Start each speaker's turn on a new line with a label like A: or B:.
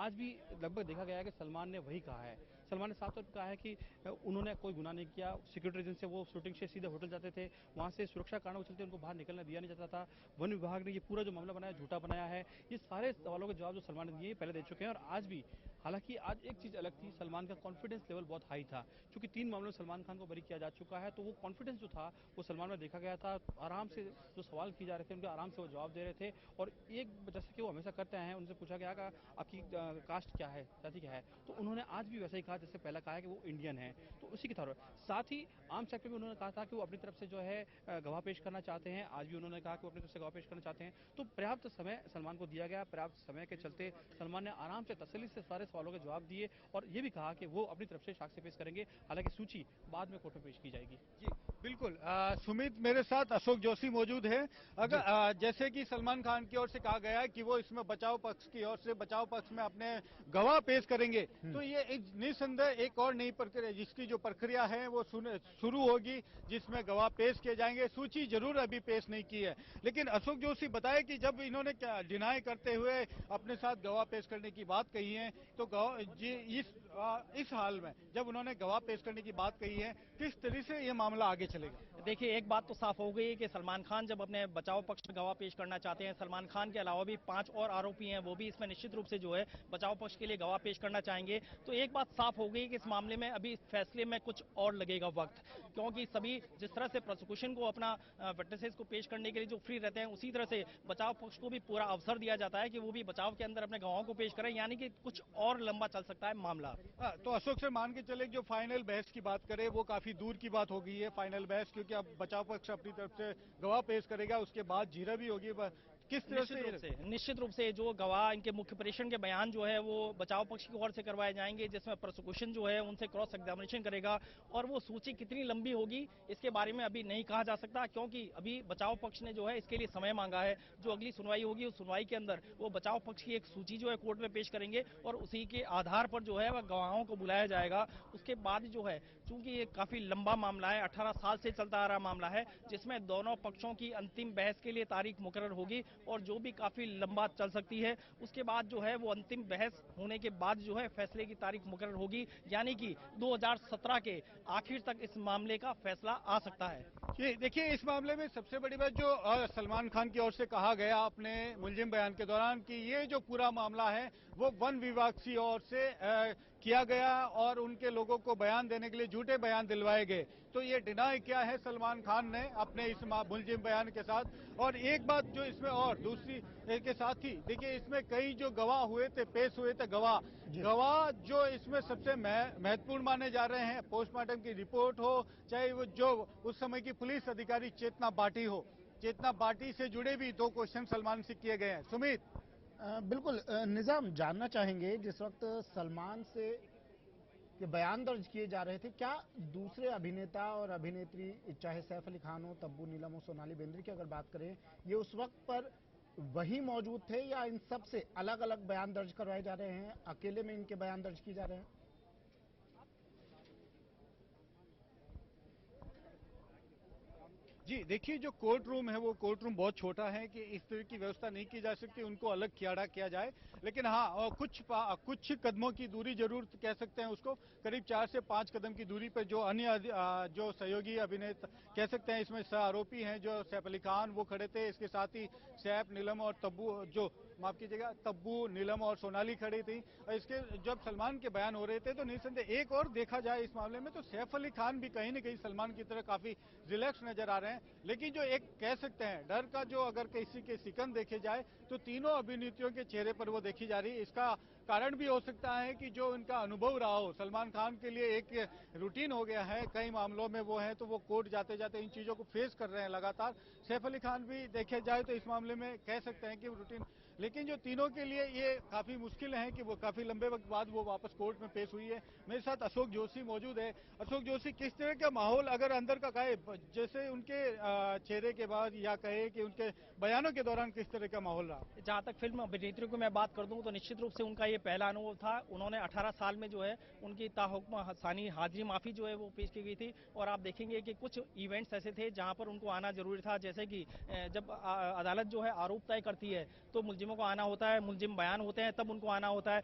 A: आज भी लगभग देखा गया है कि सलमान ने वही कहा है। सलमान ने साफ तौर पर कहा है कि उन्होंने कोई गुनाह नहीं किया, सिक्योरिटी रीजन से वो शूटिंग से सीधे होटल जाते थे, वहां से सुरक्षा कारणों के चलते उनको बाहर निकलने दिया नहीं जाता था। वन विभाग ने ये पूरा जो मामला बनाया झूठा बनाया है। ये सारे सवालों के जवाब जो सलमान ने दिए पहले दे चुके हैं और आज भी। हालांकि आज एक चीज अलग थी, सलमान का कॉन्फिडेंस लेवल बहुत हाई था, क्योंकि 3 मामलों में सलमान खान को बरी किया जा चुका है, तो वो कॉन्फिडेंस जो था वो सलमान में देखा गया था। आराम से जो सवाल किए जा रहे थे उनके आराम से वो जवाब दे रहे थे। और एक जैसे कि वो हमेशा करते हैं, उनसे पूछा गया कि आपकी कास्ट क्या है, जाति क्या है, तो उन्होंने आज भी वैसे ही कहा जैसे पहला कहा है कि वो इंडियन है। तो उसी के तौर पर साथ ही आर्म सेक्टर में उन्होंने कहा था कि वो अपनी तरफ से जो है गवाह पेश करना चाहते हैं। आज भी उन्होंने कहा कि वो अपनी तरफ से गवाह पेश करना चाहते हैं। तो पर्याप्त समय सलमान को दिया गया, पर्याप्त समय के चलते सलमान ने आराम से तसल्ली से सारे सवालों के जवाब दिए और ये भी कहा कि वो अपनी तरफ से साक्ष्य पेश करेंगे। हालांकि सूची बाद में कोर्ट में पेश की जाएगी।
B: जी बिल्कुल। सुमित, मेरे साथ अशोक जोशी मौजूद है। अगर जैसे कि सलमान खान की ओर से कहा गया है कि वो इसमें बचाव पक्ष की ओर से बचाव पक्ष में अपने गवाह पेश करेंगे, तो ये एक निस्संदेह एक और नई प्रक्रिया, जिसकी जो प्रक्रिया है वो शुरू होगी, जिसमें गवाह पेश किए जाएंगे। सूची जरूर अभी पेश नहीं की है, लेकिन अशोक जोशी बताए कि जब इन्होंने डिनाई करते हुए अपने साथ गवाह पेश करने की बात कही है, तो इस हाल में जब उन्होंने गवाह पेश करने की बात कही है, किस तरह से ये मामला आगे चलेगा?
C: देखिए, एक बात तो साफ हो गई कि सलमान खान जब अपने बचाव पक्ष में गवाह पेश करना चाहते हैं, सलमान खान के अलावा भी 5 और आरोपी हैं, वो भी इसमें निश्चित रूप से जो है बचाव पक्ष के लिए गवाह पेश करना चाहेंगे। तो एक बात साफ हो गई कि इस मामले में अभी फैसले में कुछ और लगेगा वक्त, क्योंकि सभी जिस तरह से प्रोसिक्यूशन को अपना विटनेसेस को पेश करने के लिए जो फ्री रहते हैं, उसी तरह से बचाव पक्ष को भी पूरा अवसर दिया जाता है कि वो भी बचाव के अंदर अपने गवाहों को पेश करें, यानी कि कुछ और लंबा चल सकता है मामला।
B: तो अशोक से मान के चले जो फाइनल बहस की बात करें, वो काफी दूर की बात हो गई है फाइनल बहस, क्योंकि अब बचाव पक्ष अपनी तरफ से गवाह पेश करेगा, उसके बाद जीरा भी होगी। किस तरह से
C: निश्चित रूप से जो गवाह इनके मुख्य परीक्षण के बयान जो है वो बचाव पक्ष की ओर से करवाए जाएंगे, जिसमें प्रोसिक्यूशन जो है उनसे क्रॉस एग्जामिनेशन करेगा। और वो सूची कितनी लंबी होगी इसके बारे में अभी नहीं कहा जा सकता, क्योंकि अभी बचाव पक्ष ने जो है इसके लिए समय मांगा है। जो अगली सुनवाई होगी उस सुनवाई के अंदर वो बचाव पक्ष की एक सूची जो है कोर्ट में पेश करेंगे और उसी के आधार पर जो है वह गवाहों को बुलाया जाएगा। उसके बाद जो है, चूंकि ये काफी लंबा मामला है, 18 साल से चलता आ रहा मामला है, जिसमें दोनों पक्षों की अंतिम बहस के लिए तारीख मुकर्रर होगी और जो भी काफी लंबा चल सकती है। उसके बाद जो है वो अंतिम बहस होने के बाद जो है फैसले की तारीख मुकर्रर होगी, यानी कि 2017 के आखिर तक इस मामले का फैसला आ सकता है।
B: ये देखिए, इस मामले में सबसे बड़ी बात जो सलमान खान की ओर से कहा गया अपने मुलजिम बयान के दौरान कि ये जो पूरा मामला है वो वन विभाग की ओर से किया गया और उनके लोगों को बयान देने के लिए झूठे बयान दिलवाए गए। तो ये डिनाई किया है सलमान खान ने अपने इस मुलजिम बयान के साथ। और एक बात जो इसमें और दूसरी के साथ ही देखिए, इसमें कई जो गवाह हुए थे, पेश हुए थे गवाह गवाह जो इसमें सबसे महत्वपूर्ण माने जा रहे हैं, पोस्टमार्टम की रिपोर्ट हो, चाहे वो जो उस समय की पुलिस अधिकारी चेतना बाटी हो, चेतना बाटी से जुड़े भी 2 क्वेश्चन सलमान से किए गए हैं। सुमित,
D: बिल्कुल। निजाम, जानना चाहेंगे जिस वक्त सलमान से ये बयान दर्ज किए जा रहे थे, क्या दूसरे अभिनेता और अभिनेत्री, चाहे सैफ अली खान हो, तब्बू नीलम हो, सोनाली बेंद्रे की अगर बात करें, ये उस वक्त पर वही मौजूद थे या इन सब से अलग अलग बयान दर्ज करवाए जा रहे हैं, अकेले में इनके बयान दर्ज किए जा रहे हैं?
B: जी देखिए, जो कोर्ट रूम है वो कोर्ट रूम बहुत छोटा है कि इस तरह की व्यवस्था नहीं की जा सकती, उनको अलग खियाड़ा किया जाए। लेकिन हाँ, कुछ कदमों की दूरी जरूर कह सकते हैं उसको, करीब 4 से 5 कदम की दूरी पर जो अन्य जो सहयोगी अभिनेता कह सकते हैं, इसमें सह आरोपी हैं जो सैफ अली खान, वो खड़े थे। इसके साथ ही सैफ, नीलम और तब्बू, जो माफ कीजिएगा, तब्बू, नीलम और सोनाली खड़ी थी। और इसके जब सलमान के बयान हो रहे थे तो निस्संदेह एक और देखा जाए इस मामले में तो सैफ अली खान भी कहीं न कहीं सलमान की तरह काफी रिलैक्स नजर आ रहे हैं। लेकिन जो एक कह सकते हैं डर का, जो अगर किसी के शिकन देखे जाए तो तीनों अभिनेत्रियों के चेहरे पर वो देखी जा रही है। इसका कारण भी हो सकता है कि जो उनका अनुभव रहा हो, सलमान खान के लिए एक रूटीन हो गया है, कई मामलों में वो है तो वो कोर्ट जाते जाते इन चीजों को फेस कर रहे हैं लगातार। सैफ अली खान भी देखे जाए तो इस मामले में कह सकते हैं कि रूटीन, लेकिन जो तीनों के लिए ये काफी मुश्किल है कि वो काफी लंबे वक्त बाद वो वापस कोर्ट में पेश हुई है। मेरे साथ अशोक जोशी मौजूद है। अशोक जोशी, किस तरह का माहौल अगर अंदर का कहे, जैसे उनके चेहरे के बाद या कहे कि उनके बयानों के दौरान किस तरह का माहौल रहा?
C: जहां तक फिल्म अभिनेत्री को मैं बात कर दूं तो निश्चित रूप से उनका ये पहला अनुभव था। उन्होंने 18 साल में जो है उनकी ताहुक्म हसानी हाजिरी माफी जो है वो पेश की गई थी। और आप देखेंगे कि कुछ इवेंट्स ऐसे थे जहां पर उनको आना जरूरी था, जैसे कि जब अदालत जो है आरोप तय करती है तो मुलजिमों को आना होता है, मुलजिम बयान होते हैं तब उनको आना होता है।